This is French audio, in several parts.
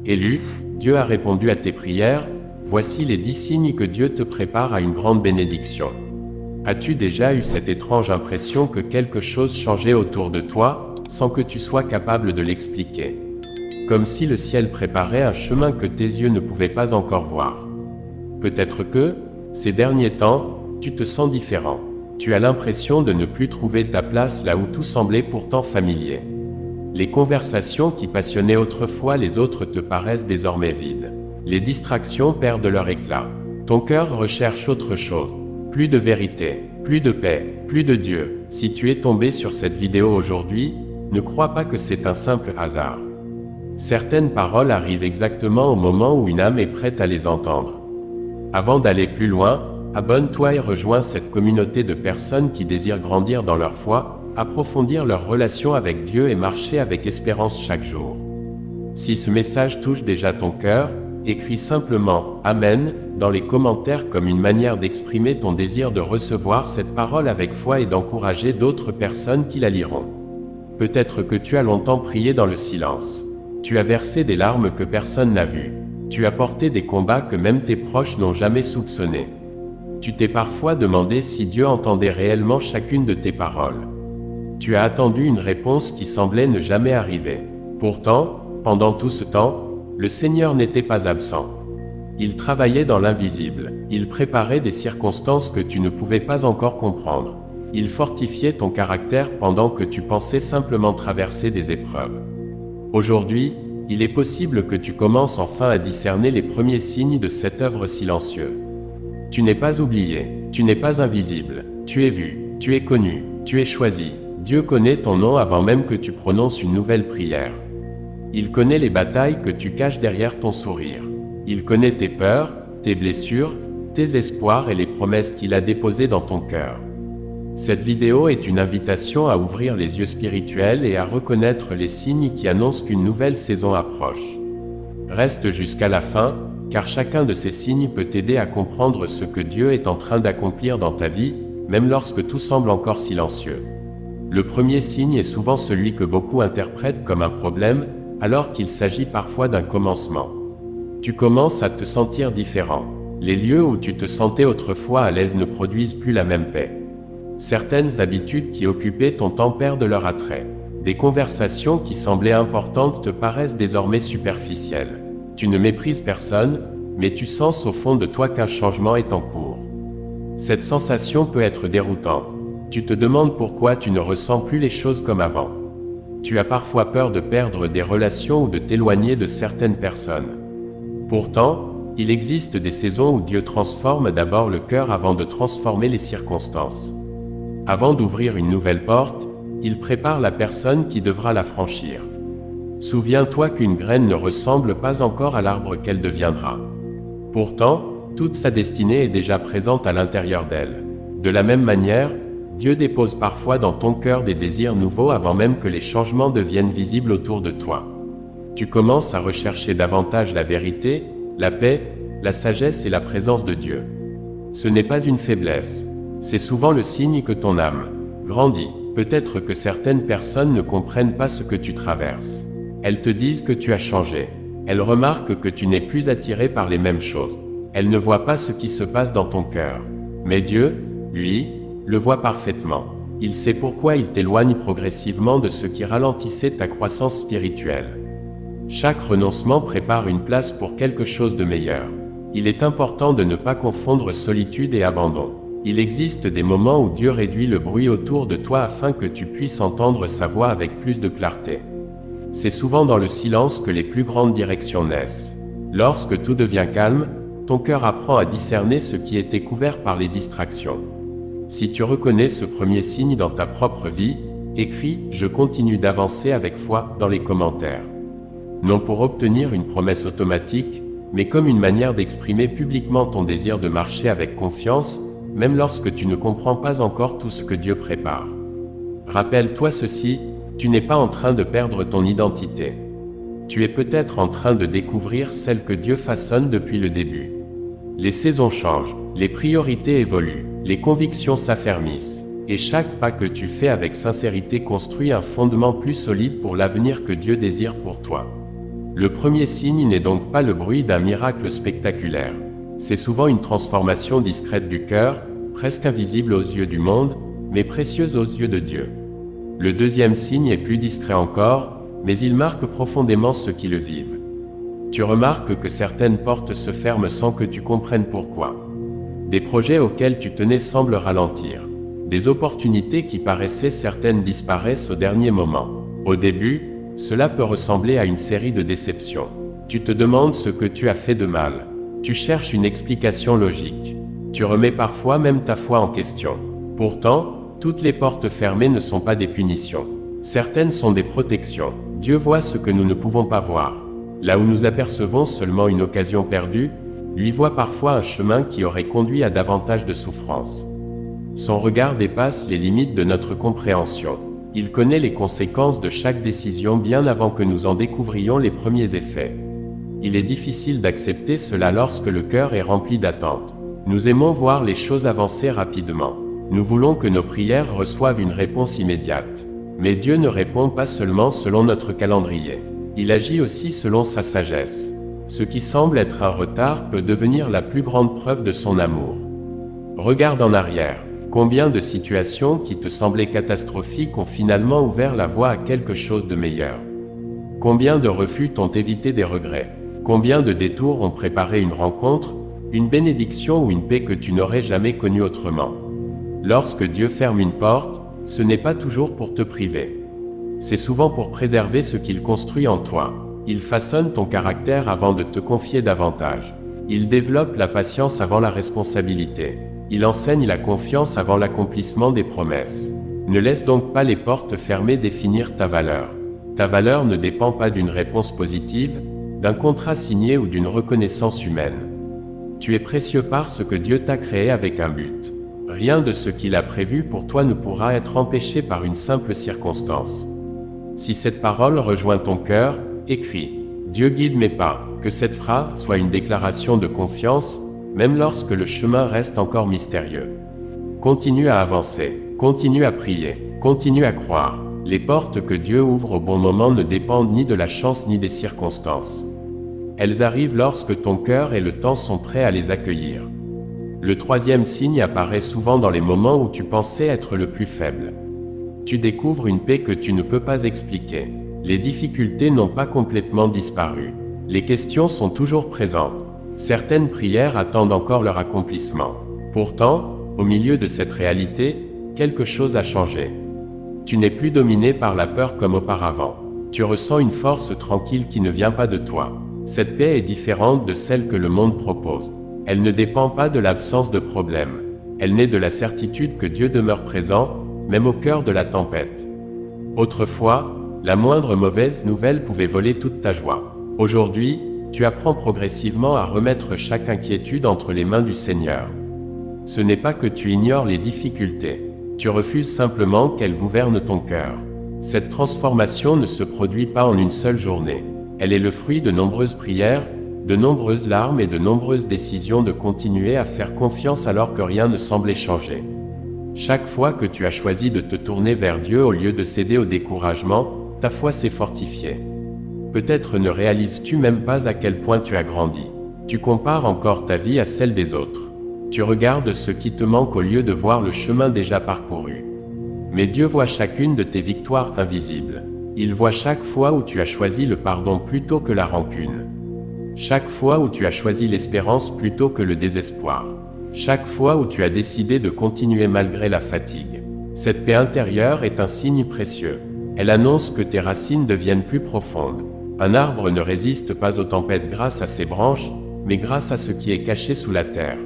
Élu, Dieu a répondu à tes prières, voici les 10 signes que Dieu te prépare à une grande bénédiction. As-tu déjà eu cette étrange impression que quelque chose changeait autour de toi, sans que tu sois capable de l'expliquer? Comme si le ciel préparait un chemin que tes yeux ne pouvaient pas encore voir. Peut-être que, ces derniers temps, tu te sens différent. Tu as l'impression de ne plus trouver ta place là où tout semblait pourtant familier. Les conversations qui passionnaient autrefois les autres te paraissent désormais vides. Les distractions perdent leur éclat. Ton cœur recherche autre chose. Plus de vérité, plus de paix, plus de Dieu. Si tu es tombé sur cette vidéo aujourd'hui, ne crois pas que c'est un simple hasard. Certaines paroles arrivent exactement au moment où une âme est prête à les entendre. Avant d'aller plus loin, abonne-toi et rejoins cette communauté de personnes qui désirent grandir dans leur foi, approfondir leur relation avec Dieu et marcher avec espérance chaque jour. Si ce message touche déjà ton cœur, écris simplement « Amen » dans les commentaires comme une manière d'exprimer ton désir de recevoir cette parole avec foi et d'encourager d'autres personnes qui la liront. Peut-être que tu as longtemps prié dans le silence. Tu as versé des larmes que personne n'a vues. Tu as porté des combats que même tes proches n'ont jamais soupçonnés. Tu t'es parfois demandé si Dieu entendait réellement chacune de tes paroles. Tu as attendu une réponse qui semblait ne jamais arriver. Pourtant, pendant tout ce temps, le Seigneur n'était pas absent. Il travaillait dans l'invisible. Il préparait des circonstances que tu ne pouvais pas encore comprendre. Il fortifiait ton caractère pendant que tu pensais simplement traverser des épreuves. Aujourd'hui, il est possible que tu commences enfin à discerner les premiers signes de cette œuvre silencieuse. Tu n'es pas oublié, tu n'es pas invisible, tu es vu, tu es connu, tu es choisi. Dieu connaît ton nom avant même que tu prononces une nouvelle prière. Il connaît les batailles que tu caches derrière ton sourire. Il connaît tes peurs, tes blessures, tes espoirs et les promesses qu'il a déposées dans ton cœur. Cette vidéo est une invitation à ouvrir les yeux spirituels et à reconnaître les signes qui annoncent qu'une nouvelle saison approche. Reste jusqu'à la fin, car chacun de ces signes peut t'aider à comprendre ce que Dieu est en train d'accomplir dans ta vie, même lorsque tout semble encore silencieux. Le premier signe est souvent celui que beaucoup interprètent comme un problème, alors qu'il s'agit parfois d'un commencement. Tu commences à te sentir différent. Les lieux où tu te sentais autrefois à l'aise ne produisent plus la même paix. Certaines habitudes qui occupaient ton temps perdent leur attrait. Des conversations qui semblaient importantes te paraissent désormais superficielles. Tu ne méprises personne, mais tu sens au fond de toi qu'un changement est en cours. Cette sensation peut être déroutante. Tu te demandes pourquoi tu ne ressens plus les choses comme avant. Tu as parfois peur de perdre des relations ou de t'éloigner de certaines personnes. Pourtant, il existe des saisons où Dieu transforme d'abord le cœur avant de transformer les circonstances. Avant d'ouvrir une nouvelle porte, il prépare la personne qui devra la franchir. Souviens-toi qu'une graine ne ressemble pas encore à l'arbre qu'elle deviendra. Pourtant, toute sa destinée est déjà présente à l'intérieur d'elle. De la même manière, Dieu dépose parfois dans ton cœur des désirs nouveaux avant même que les changements deviennent visibles autour de toi. Tu commences à rechercher davantage la vérité, la paix, la sagesse et la présence de Dieu. Ce n'est pas une faiblesse. C'est souvent le signe que ton âme grandit. Peut-être que certaines personnes ne comprennent pas ce que tu traverses. Elles te disent que tu as changé. Elles remarquent que tu n'es plus attiré par les mêmes choses. Elles ne voient pas ce qui se passe dans ton cœur. Mais Dieu, lui, le voit parfaitement. Il sait pourquoi il t'éloigne progressivement de ce qui ralentissait ta croissance spirituelle. Chaque renoncement prépare une place pour quelque chose de meilleur. Il est important de ne pas confondre solitude et abandon. Il existe des moments où Dieu réduit le bruit autour de toi afin que tu puisses entendre sa voix avec plus de clarté. C'est souvent dans le silence que les plus grandes directions naissent. Lorsque tout devient calme, ton cœur apprend à discerner ce qui était couvert par les distractions. Si tu reconnais ce premier signe dans ta propre vie, écris « Je continue d'avancer avec foi » dans les commentaires. Non pour obtenir une promesse automatique, mais comme une manière d'exprimer publiquement ton désir de marcher avec confiance, même lorsque tu ne comprends pas encore tout ce que Dieu prépare. Rappelle-toi ceci, tu n'es pas en train de perdre ton identité. Tu es peut-être en train de découvrir celle que Dieu façonne depuis le début. Les saisons changent, les priorités évoluent, les convictions s'affermissent, et chaque pas que tu fais avec sincérité construit un fondement plus solide pour l'avenir que Dieu désire pour toi. Le premier signe n'est donc pas le bruit d'un miracle spectaculaire. C'est souvent une transformation discrète du cœur, presque invisible aux yeux du monde, mais précieuse aux yeux de Dieu. Le deuxième signe est plus discret encore, mais il marque profondément ceux qui le vivent. Tu remarques que certaines portes se ferment sans que tu comprennes pourquoi. Des projets auxquels tu tenais semblent ralentir. Des opportunités qui paraissaient certaines disparaissent au dernier moment. Au début, cela peut ressembler à une série de déceptions. Tu te demandes ce que tu as fait de mal. Tu cherches une explication logique. Tu remets parfois même ta foi en question. Pourtant, toutes les portes fermées ne sont pas des punitions. Certaines sont des protections. Dieu voit ce que nous ne pouvons pas voir. Là où nous apercevons seulement une occasion perdue, lui voit parfois un chemin qui aurait conduit à davantage de souffrance. Son regard dépasse les limites de notre compréhension. Il connaît les conséquences de chaque décision bien avant que nous en découvrions les premiers effets. Il est difficile d'accepter cela lorsque le cœur est rempli d'attente. Nous aimons voir les choses avancer rapidement. Nous voulons que nos prières reçoivent une réponse immédiate. Mais Dieu ne répond pas seulement selon notre calendrier. Il agit aussi selon sa sagesse. Ce qui semble être un retard peut devenir la plus grande preuve de son amour. Regarde en arrière. Combien de situations qui te semblaient catastrophiques ont finalement ouvert la voie à quelque chose de meilleur? Combien de refus t'ont évité des regrets? Combien de détours ont préparé une rencontre, une bénédiction ou une paix que tu n'aurais jamais connue autrement? Lorsque Dieu ferme une porte, ce n'est pas toujours pour te priver. C'est souvent pour préserver ce qu'il construit en toi. Il façonne ton caractère avant de te confier davantage. Il développe la patience avant la responsabilité. Il enseigne la confiance avant l'accomplissement des promesses. Ne laisse donc pas les portes fermées définir ta valeur. Ta valeur ne dépend pas d'une réponse positive, d'un contrat signé ou d'une reconnaissance humaine. Tu es précieux parce que Dieu t'a créé avec un but. Rien de ce qu'il a prévu pour toi ne pourra être empêché par une simple circonstance. Si cette parole rejoint ton cœur, écris « Dieu guide mes pas », que cette phrase soit une déclaration de confiance, même lorsque le chemin reste encore mystérieux. Continue à avancer, continue à prier, continue à croire. Les portes que Dieu ouvre au bon moment ne dépendent ni de la chance ni des circonstances. Elles arrivent lorsque ton cœur et le temps sont prêts à les accueillir. Le troisième signe apparaît souvent dans les moments où tu pensais être le plus faible. Tu découvres une paix que tu ne peux pas expliquer. Les difficultés n'ont pas complètement disparu. Les questions sont toujours présentes. Certaines prières attendent encore leur accomplissement. Pourtant, au milieu de cette réalité, quelque chose a changé. Tu n'es plus dominé par la peur comme auparavant. Tu ressens une force tranquille qui ne vient pas de toi. Cette paix est différente de celle que le monde propose. Elle ne dépend pas de l'absence de problème. Elle naît de la certitude que Dieu demeure présent, même au cœur de la tempête. Autrefois, la moindre mauvaise nouvelle pouvait voler toute ta joie. Aujourd'hui, tu apprends progressivement à remettre chaque inquiétude entre les mains du Seigneur. Ce n'est pas que tu ignores les difficultés. Tu refuses simplement qu'elles gouvernent ton cœur. Cette transformation ne se produit pas en une seule journée. Elle est le fruit de nombreuses prières, de nombreuses larmes et de nombreuses décisions de continuer à faire confiance alors que rien ne semblait changer. Chaque fois que tu as choisi de te tourner vers Dieu au lieu de céder au découragement, ta foi s'est fortifiée. Peut-être ne réalises-tu même pas à quel point tu as grandi. Tu compares encore ta vie à celle des autres. Tu regardes ce qui te manque au lieu de voir le chemin déjà parcouru. Mais Dieu voit chacune de tes victoires invisibles. Il voit chaque fois où tu as choisi le pardon plutôt que la rancune. Chaque fois où tu as choisi l'espérance plutôt que le désespoir. Chaque fois où tu as décidé de continuer malgré la fatigue. Cette paix intérieure est un signe précieux. Elle annonce que tes racines deviennent plus profondes. Un arbre ne résiste pas aux tempêtes grâce à ses branches, mais grâce à ce qui est caché sous la terre.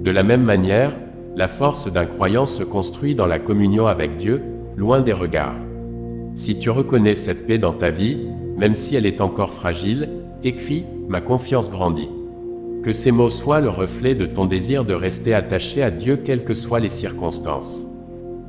De la même manière, la force d'un croyant se construit dans la communion avec Dieu, loin des regards. Si tu reconnais cette paix dans ta vie, même si elle est encore fragile, écris « Ma confiance grandit ». Que ces mots soient le reflet de ton désir de rester attaché à Dieu quelles que soient les circonstances.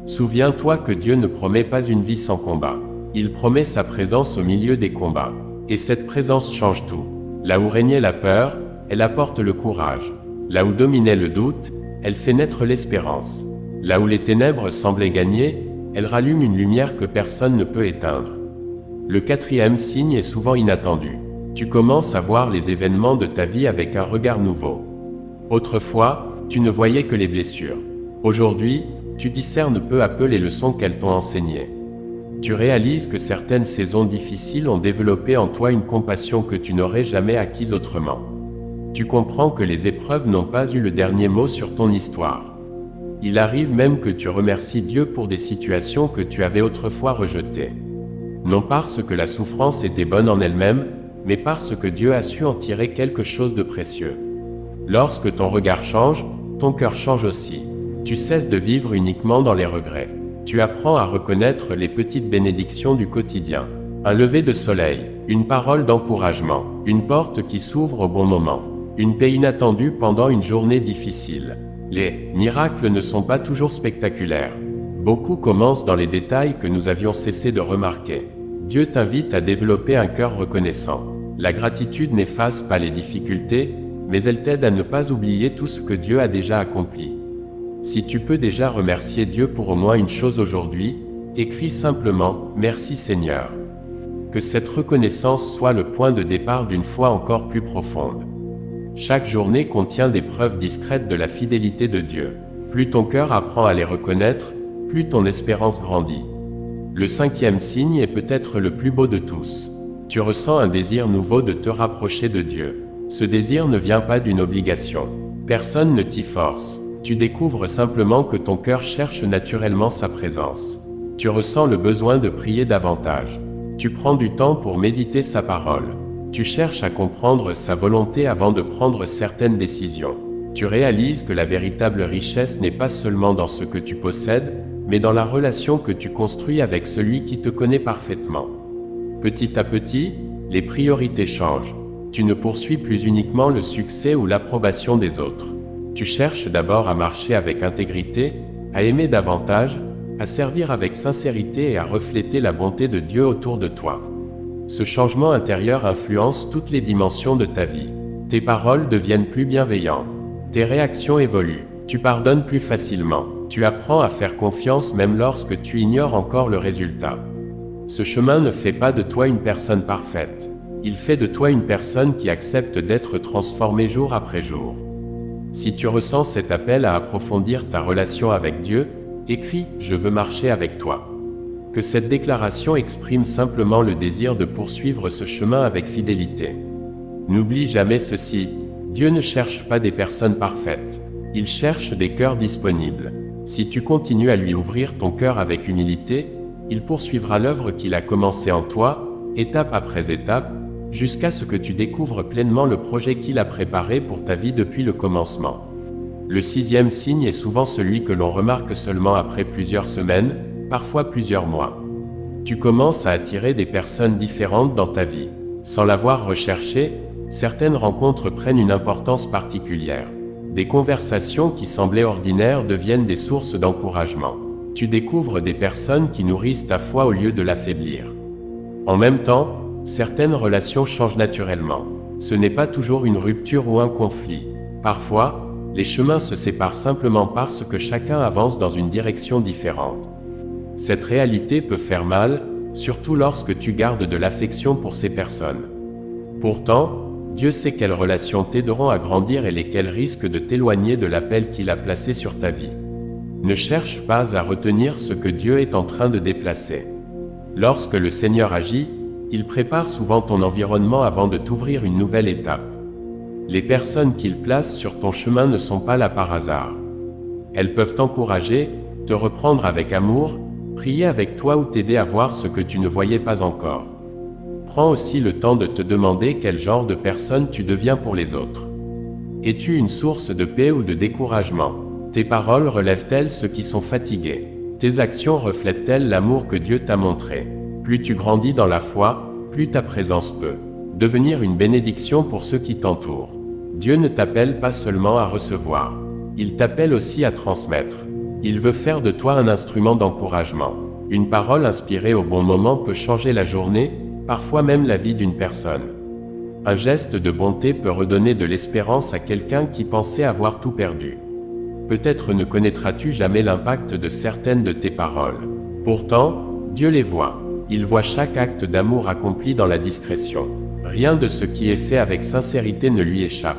Souviens-toi que Dieu ne promet pas une vie sans combat. Il promet sa présence au milieu des combats. Et cette présence change tout. Là où régnait la peur, elle apporte le courage. Là où dominait le doute, elle fait naître l'espérance. Là où les ténèbres semblaient gagner, elle rallume une lumière que personne ne peut éteindre. Le quatrième signe est souvent inattendu. Tu commences à voir les événements de ta vie avec un regard nouveau. Autrefois, tu ne voyais que les blessures. Aujourd'hui, tu discernes peu à peu les leçons qu'elles t'ont enseignées. Tu réalises que certaines saisons difficiles ont développé en toi une compassion que tu n'aurais jamais acquise autrement. Tu comprends que les épreuves n'ont pas eu le dernier mot sur ton histoire. Il arrive même que tu remercies Dieu pour des situations que tu avais autrefois rejetées. Non parce que la souffrance était bonne en elle-même, mais parce que Dieu a su en tirer quelque chose de précieux. Lorsque ton regard change, ton cœur change aussi. Tu cesses de vivre uniquement dans les regrets. Tu apprends à reconnaître les petites bénédictions du quotidien. Un lever de soleil, une parole d'encouragement, une porte qui s'ouvre au bon moment, une paix inattendue pendant une journée difficile. Les miracles ne sont pas toujours spectaculaires. Beaucoup commencent dans les détails que nous avions cessé de remarquer. Dieu t'invite à développer un cœur reconnaissant. La gratitude n'efface pas les difficultés, mais elle t'aide à ne pas oublier tout ce que Dieu a déjà accompli. Si tu peux déjà remercier Dieu pour au moins une chose aujourd'hui, écris simplement « Merci Seigneur ». Que cette reconnaissance soit le point de départ d'une foi encore plus profonde. Chaque journée contient des preuves discrètes de la fidélité de Dieu. Plus ton cœur apprend à les reconnaître, plus ton espérance grandit. Le 5e signe est peut-être le plus beau de tous. Tu ressens un désir nouveau de te rapprocher de Dieu. Ce désir ne vient pas d'une obligation. Personne ne t'y force. Tu découvres simplement que ton cœur cherche naturellement sa présence. Tu ressens le besoin de prier davantage. Tu prends du temps pour méditer sa parole. Tu cherches à comprendre sa volonté avant de prendre certaines décisions. Tu réalises que la véritable richesse n'est pas seulement dans ce que tu possèdes, mais dans la relation que tu construis avec celui qui te connaît parfaitement. Petit à petit, les priorités changent. Tu ne poursuis plus uniquement le succès ou l'approbation des autres. Tu cherches d'abord à marcher avec intégrité, à aimer davantage, à servir avec sincérité et à refléter la bonté de Dieu autour de toi. Ce changement intérieur influence toutes les dimensions de ta vie. Tes paroles deviennent plus bienveillantes. Tes réactions évoluent. Tu pardonnes plus facilement. Tu apprends à faire confiance même lorsque tu ignores encore le résultat. Ce chemin ne fait pas de toi une personne parfaite. Il fait de toi une personne qui accepte d'être transformée jour après jour. Si tu ressens cet appel à approfondir ta relation avec Dieu, écris « Je veux marcher avec toi ». Que cette déclaration exprime simplement le désir de poursuivre ce chemin avec fidélité. N'oublie jamais ceci, Dieu ne cherche pas des personnes parfaites. Il cherche des cœurs disponibles. Si tu continues à lui ouvrir ton cœur avec humilité, il poursuivra l'œuvre qu'il a commencée en toi, étape après étape, jusqu'à ce que tu découvres pleinement le projet qu'il a préparé pour ta vie depuis le commencement. Le 6e signe est souvent celui que l'on remarque seulement après plusieurs semaines, parfois plusieurs mois. Tu commences à attirer des personnes différentes dans ta vie. Sans l'avoir recherché, certaines rencontres prennent une importance particulière. Des conversations qui semblaient ordinaires deviennent des sources d'encouragement. Tu découvres des personnes qui nourrissent ta foi au lieu de l'affaiblir. En même temps, certaines relations changent naturellement. Ce n'est pas toujours une rupture ou un conflit. Parfois, les chemins se séparent simplement parce que chacun avance dans une direction différente. Cette réalité peut faire mal, surtout lorsque tu gardes de l'affection pour ces personnes. Pourtant, Dieu sait quelles relations t'aideront à grandir et lesquelles risquent de t'éloigner de l'appel qu'il a placé sur ta vie. Ne cherche pas à retenir ce que Dieu est en train de déplacer. Lorsque le Seigneur agit, il prépare souvent ton environnement avant de t'ouvrir une nouvelle étape. Les personnes qu'il place sur ton chemin ne sont pas là par hasard. Elles peuvent t'encourager, te reprendre avec amour, prier avec toi ou t'aider à voir ce que tu ne voyais pas encore. Prends aussi le temps de te demander quel genre de personne tu deviens pour les autres. Es-tu une source de paix ou de découragement? Tes paroles relèvent-elles ceux qui sont fatigués? Tes actions reflètent-elles l'amour que Dieu t'a montré? Plus tu grandis dans la foi, plus ta présence peut devenir une bénédiction pour ceux qui t'entourent. Dieu ne t'appelle pas seulement à recevoir. Il t'appelle aussi à transmettre. Il veut faire de toi un instrument d'encouragement. Une parole inspirée au bon moment peut changer la journée, parfois même la vie d'une personne. Un geste de bonté peut redonner de l'espérance à quelqu'un qui pensait avoir tout perdu. Peut-être ne connaîtras-tu jamais l'impact de certaines de tes paroles. Pourtant, Dieu les voit. Il voit chaque acte d'amour accompli dans la discrétion. Rien de ce qui est fait avec sincérité ne lui échappe.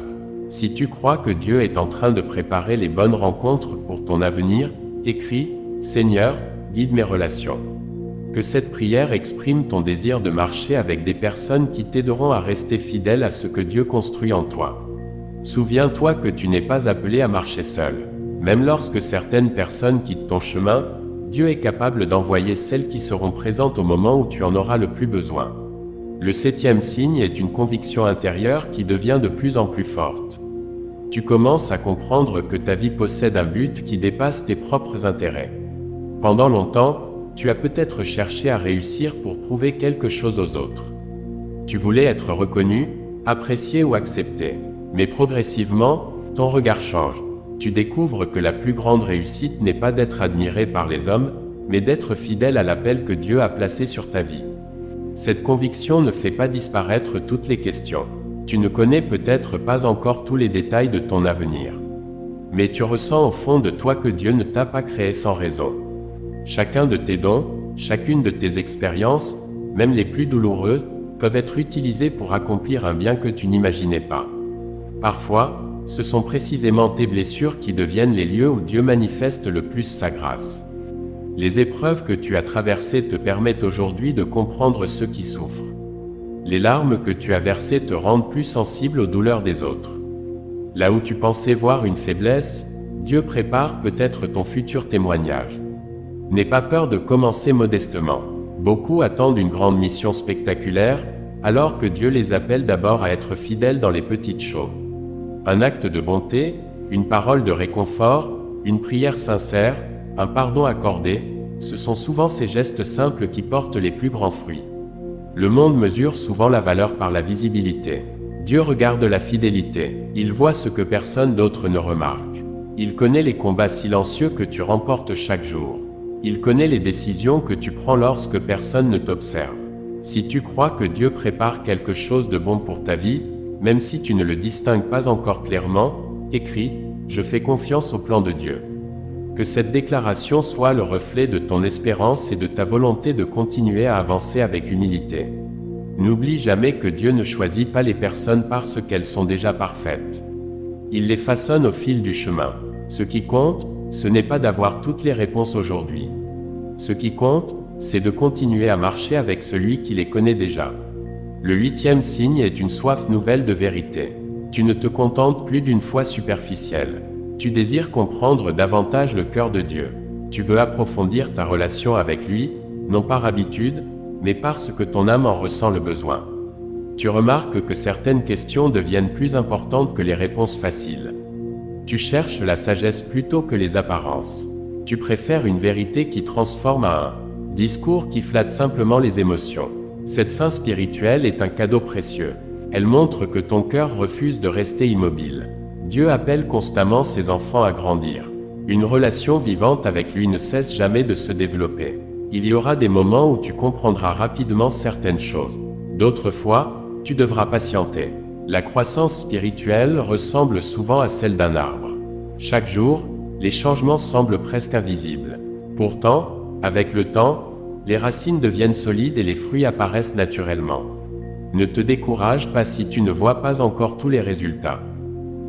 Si tu crois que Dieu est en train de préparer les bonnes rencontres pour ton avenir, écris « Seigneur, guide mes relations ». Que cette prière exprime ton désir de marcher avec des personnes qui t'aideront à rester fidèle à ce que Dieu construit en toi. Souviens-toi que tu n'es pas appelé à marcher seul. Même lorsque certaines personnes quittent ton chemin, Dieu est capable d'envoyer celles qui seront présentes au moment où tu en auras le plus besoin. Le 7e signe est une conviction intérieure qui devient de plus en plus forte. Tu commences à comprendre que ta vie possède un but qui dépasse tes propres intérêts. Pendant longtemps, tu as peut-être cherché à réussir pour prouver quelque chose aux autres. Tu voulais être reconnu, apprécié ou accepté. Mais progressivement, ton regard change. Tu découvres que la plus grande réussite n'est pas d'être admiré par les hommes, mais d'être fidèle à l'appel que Dieu a placé sur ta vie. Cette conviction ne fait pas disparaître toutes les questions. Tu ne connais peut-être pas encore tous les détails de ton avenir. Mais tu ressens au fond de toi que Dieu ne t'a pas créé sans raison. Chacun de tes dons, chacune de tes expériences, même les plus douloureuses, peuvent être utilisés pour accomplir un bien que tu n'imaginais pas. Parfois, ce sont précisément tes blessures qui deviennent les lieux où Dieu manifeste le plus sa grâce. Les épreuves que tu as traversées te permettent aujourd'hui de comprendre ceux qui souffrent. Les larmes que tu as versées te rendent plus sensible aux douleurs des autres. Là où tu pensais voir une faiblesse, Dieu prépare peut-être ton futur témoignage. N'aie pas peur de commencer modestement. Beaucoup attendent une grande mission spectaculaire, alors que Dieu les appelle d'abord à être fidèles dans les petites choses. Un acte de bonté, une parole de réconfort, une prière sincère, un pardon accordé, ce sont souvent ces gestes simples qui portent les plus grands fruits. Le monde mesure souvent la valeur par la visibilité. Dieu regarde la fidélité, il voit ce que personne d'autre ne remarque. Il connaît les combats silencieux que tu remportes chaque jour. Il connaît les décisions que tu prends lorsque personne ne t'observe. Si tu crois que Dieu prépare quelque chose de bon pour ta vie, même si tu ne le distingues pas encore clairement, écris « Je fais confiance au plan de Dieu ». Que cette déclaration soit le reflet de ton espérance et de ta volonté de continuer à avancer avec humilité. N'oublie jamais que Dieu ne choisit pas les personnes parce qu'elles sont déjà parfaites. Il les façonne au fil du chemin. Ce qui compte, ce n'est pas d'avoir toutes les réponses aujourd'hui. Ce qui compte, c'est de continuer à marcher avec celui qui les connaît déjà. Le 8e signe est une soif nouvelle de vérité. Tu ne te contentes plus d'une foi superficielle. Tu désires comprendre davantage le cœur de Dieu. Tu veux approfondir ta relation avec lui, non par habitude, mais parce que ton âme en ressent le besoin. Tu remarques que certaines questions deviennent plus importantes que les réponses faciles. Tu cherches la sagesse plutôt que les apparences. Tu préfères une vérité qui transforme à un discours qui flatte simplement les émotions. Cette fin spirituelle est un cadeau précieux. Elle montre que ton cœur refuse de rester immobile. Dieu appelle constamment ses enfants à grandir. Une relation vivante avec lui ne cesse jamais de se développer. Il y aura des moments où tu comprendras rapidement certaines choses. D'autres fois, tu devras patienter. La croissance spirituelle ressemble souvent à celle d'un arbre. Chaque jour, les changements semblent presque invisibles. Pourtant, avec le temps, les racines deviennent solides et les fruits apparaissent naturellement. Ne te décourage pas si tu ne vois pas encore tous les résultats.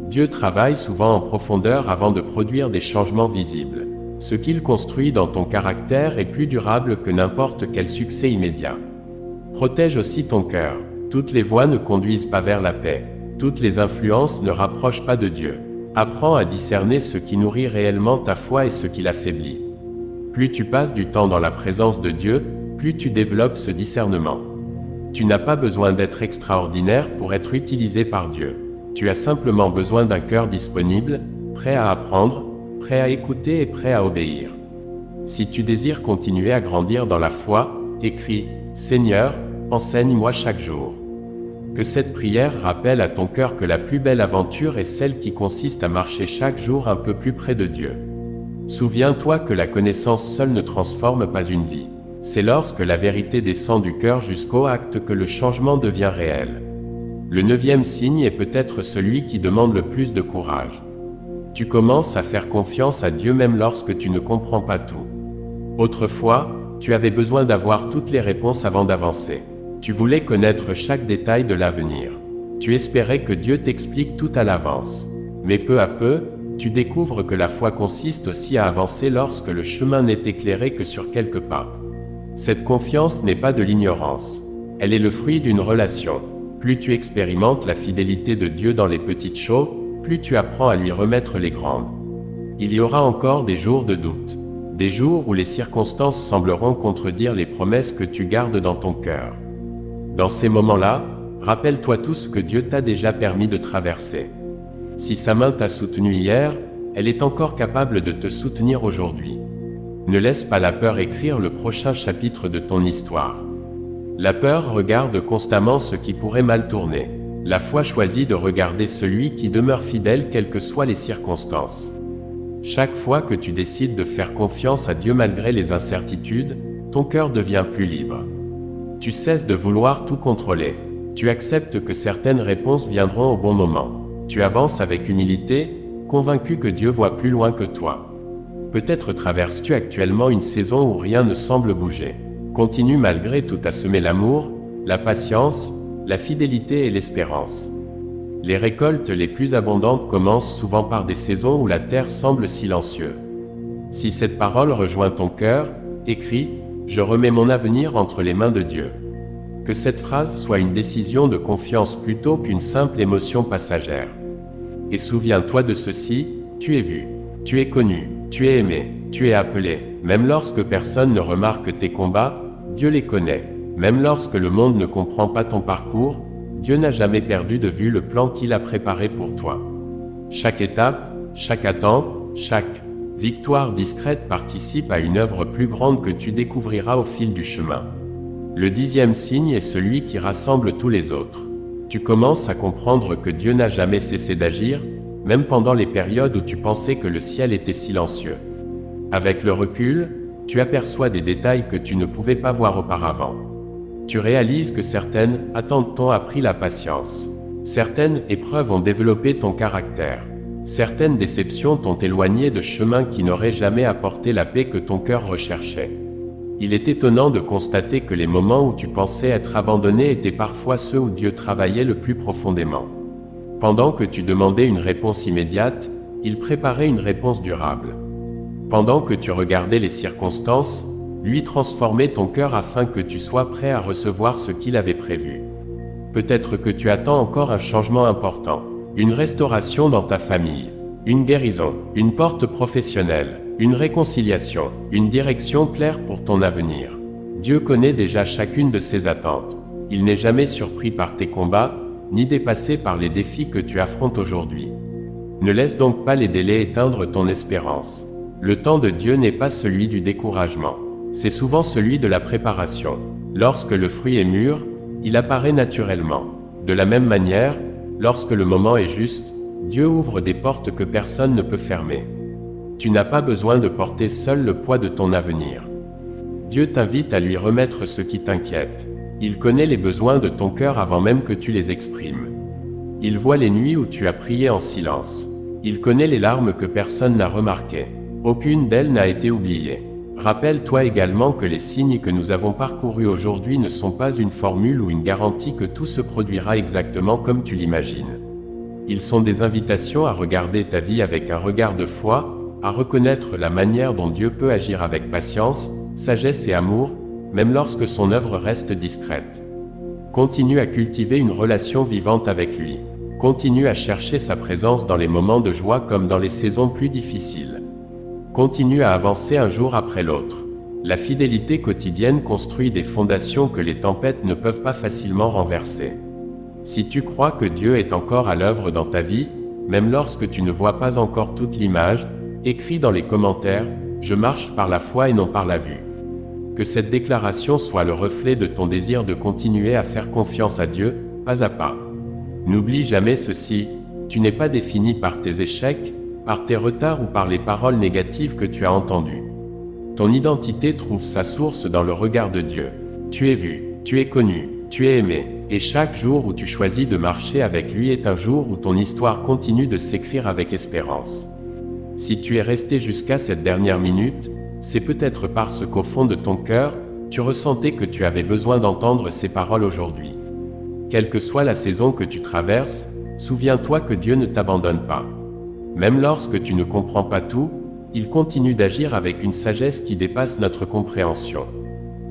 Dieu travaille souvent en profondeur avant de produire des changements visibles. Ce qu'il construit dans ton caractère est plus durable que n'importe quel succès immédiat. Protège aussi ton cœur. Toutes les voies ne conduisent pas vers la paix. Toutes les influences ne rapprochent pas de Dieu. Apprends à discerner ce qui nourrit réellement ta foi et ce qui l'affaiblit. Plus tu passes du temps dans la présence de Dieu, plus tu développes ce discernement. Tu n'as pas besoin d'être extraordinaire pour être utilisé par Dieu. Tu as simplement besoin d'un cœur disponible, prêt à apprendre, prêt à écouter et prêt à obéir. Si tu désires continuer à grandir dans la foi, écris « Seigneur, enseigne-moi chaque jour ». Que cette prière rappelle à ton cœur que la plus belle aventure est celle qui consiste à marcher chaque jour un peu plus près de Dieu. Souviens-toi que la connaissance seule ne transforme pas une vie. C'est lorsque la vérité descend du cœur jusqu'au acte que le changement devient réel. Le 9e signe est peut-être celui qui demande le plus de courage. Tu commences à faire confiance à Dieu même lorsque tu ne comprends pas tout. Autrefois, tu avais besoin d'avoir toutes les réponses avant d'avancer. Tu voulais connaître chaque détail de l'avenir. Tu espérais que Dieu t'explique tout à l'avance. Mais peu à peu, tu découvres que la foi consiste aussi à avancer lorsque le chemin n'est éclairé que sur quelques pas. Cette confiance n'est pas de l'ignorance. Elle est le fruit d'une relation. Plus tu expérimentes la fidélité de Dieu dans les petites choses, plus tu apprends à lui remettre les grandes. Il y aura encore des jours de doute. Des jours où les circonstances sembleront contredire les promesses que tu gardes dans ton cœur. Dans ces moments-là, rappelle-toi tout ce que Dieu t'a déjà permis de traverser. Si sa main t'a soutenu hier, elle est encore capable de te soutenir aujourd'hui. Ne laisse pas la peur écrire le prochain chapitre de ton histoire. La peur regarde constamment ce qui pourrait mal tourner. La foi choisit de regarder celui qui demeure fidèle quelles que soient les circonstances. Chaque fois que tu décides de faire confiance à Dieu malgré les incertitudes, ton cœur devient plus libre. Tu cesses de vouloir tout contrôler. Tu acceptes que certaines réponses viendront au bon moment. Tu avances avec humilité, convaincu que Dieu voit plus loin que toi. Peut-être traverses-tu actuellement une saison où rien ne semble bouger. Continue malgré tout à semer l'amour, la patience, la fidélité et l'espérance. Les récoltes les plus abondantes commencent souvent par des saisons où la terre semble silencieuse. Si cette parole rejoint ton cœur, écris « Je remets mon avenir entre les mains de Dieu ». Que cette phrase soit une décision de confiance plutôt qu'une simple émotion passagère. Et souviens-toi de ceci, tu es vu, tu es connu, tu es aimé, tu es appelé. Même lorsque personne ne remarque tes combats, Dieu les connaît. Même lorsque le monde ne comprend pas ton parcours, Dieu n'a jamais perdu de vue le plan qu'il a préparé pour toi. Chaque étape, chaque attente, chaque victoire discrète participe à une œuvre plus grande que tu découvriras au fil du chemin. Le 10e signe est celui qui rassemble tous les autres. Tu commences à comprendre que Dieu n'a jamais cessé d'agir, même pendant les périodes où tu pensais que le ciel était silencieux. Avec le recul, tu aperçois des détails que tu ne pouvais pas voir auparavant. Tu réalises que certaines attentes t'ont appris la patience. Certaines épreuves ont développé ton caractère. Certaines déceptions t'ont éloigné de chemins qui n'auraient jamais apporté la paix que ton cœur recherchait. Il est étonnant de constater que les moments où tu pensais être abandonné étaient parfois ceux où Dieu travaillait le plus profondément. Pendant que tu demandais une réponse immédiate, il préparait une réponse durable. Pendant que tu regardais les circonstances, lui transformait ton cœur afin que tu sois prêt à recevoir ce qu'il avait prévu. Peut-être que tu attends encore un changement important, une restauration dans ta famille, une guérison, une porte professionnelle, une réconciliation, une direction claire pour ton avenir. Dieu connaît déjà chacune de ces attentes. Il n'est jamais surpris par tes combats, ni dépassé par les défis que tu affrontes aujourd'hui. Ne laisse donc pas les délais éteindre ton espérance. Le temps de Dieu n'est pas celui du découragement. C'est souvent celui de la préparation. Lorsque le fruit est mûr, il apparaît naturellement. De la même manière, lorsque le moment est juste, Dieu ouvre des portes que personne ne peut fermer. Tu n'as pas besoin de porter seul le poids de ton avenir. Dieu t'invite à lui remettre ce qui t'inquiète. Il connaît les besoins de ton cœur avant même que tu les exprimes. Il voit les nuits où tu as prié en silence. Il connaît les larmes que personne n'a remarquées. Aucune d'elles n'a été oubliée. Rappelle-toi également que les signes que nous avons parcourus aujourd'hui ne sont pas une formule ou une garantie que tout se produira exactement comme tu l'imagines. Ils sont des invitations à regarder ta vie avec un regard de foi, à reconnaître la manière dont Dieu peut agir avec patience, sagesse et amour, même lorsque son œuvre reste discrète. Continue à cultiver une relation vivante avec lui. Continue à chercher sa présence dans les moments de joie comme dans les saisons plus difficiles. Continue à avancer un jour après l'autre. La fidélité quotidienne construit des fondations que les tempêtes ne peuvent pas facilement renverser. Si tu crois que Dieu est encore à l'œuvre dans ta vie, même lorsque tu ne vois pas encore toute l'image, écris dans les commentaires « Je marche par la foi et non par la vue ». Que cette déclaration soit le reflet de ton désir de continuer à faire confiance à Dieu, pas à pas. N'oublie jamais ceci, tu n'es pas défini par tes échecs, par tes retards ou par les paroles négatives que tu as entendues. Ton identité trouve sa source dans le regard de Dieu. Tu es vu, tu es connu, tu es aimé, et chaque jour où tu choisis de marcher avec lui est un jour où ton histoire continue de s'écrire avec espérance. Si tu es resté jusqu'à cette dernière minute, c'est peut-être parce qu'au fond de ton cœur, tu ressentais que tu avais besoin d'entendre ces paroles aujourd'hui. Quelle que soit la saison que tu traverses, souviens-toi que Dieu ne t'abandonne pas. Même lorsque tu ne comprends pas tout, il continue d'agir avec une sagesse qui dépasse notre compréhension.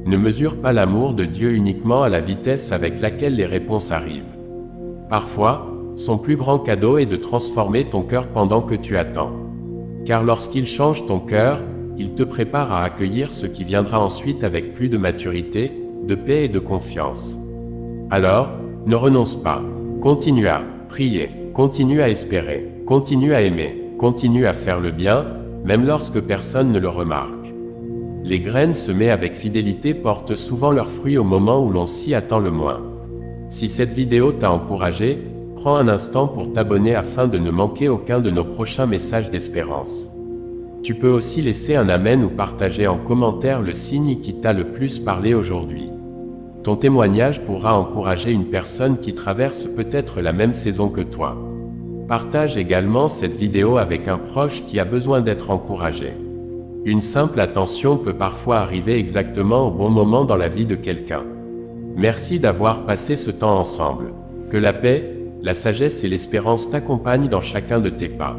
Ne mesure pas l'amour de Dieu uniquement à la vitesse avec laquelle les réponses arrivent. Parfois, son plus grand cadeau est de transformer ton cœur pendant que tu attends. Car lorsqu'il change ton cœur, il te prépare à accueillir ce qui viendra ensuite avec plus de maturité, de paix et de confiance. Alors, ne renonce pas. Continue à prier, continue à espérer, continue à aimer, continue à faire le bien, même lorsque personne ne le remarque. Les graines semées avec fidélité portent souvent leurs fruits au moment où l'on s'y attend le moins. Si cette vidéo t'a encouragé, prends un instant pour t'abonner afin de ne manquer aucun de nos prochains messages d'espérance. Tu peux aussi laisser un amen ou partager en commentaire le signe qui t'a le plus parlé aujourd'hui. Ton témoignage pourra encourager une personne qui traverse peut-être la même saison que toi. Partage également cette vidéo avec un proche qui a besoin d'être encouragé. Une simple attention peut parfois arriver exactement au bon moment dans la vie de quelqu'un. Merci d'avoir passé ce temps ensemble. Que la paix, la sagesse et l'espérance t'accompagnent dans chacun de tes pas.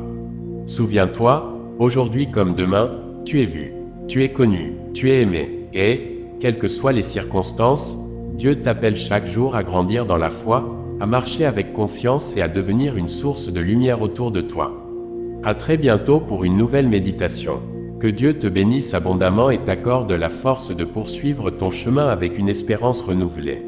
Souviens-toi, aujourd'hui comme demain, tu es vu, tu es connu, tu es aimé, et, quelles que soient les circonstances, Dieu t'appelle chaque jour à grandir dans la foi, à marcher avec confiance et à devenir une source de lumière autour de toi. À très bientôt pour une nouvelle méditation. Que Dieu te bénisse abondamment et t'accorde la force de poursuivre ton chemin avec une espérance renouvelée.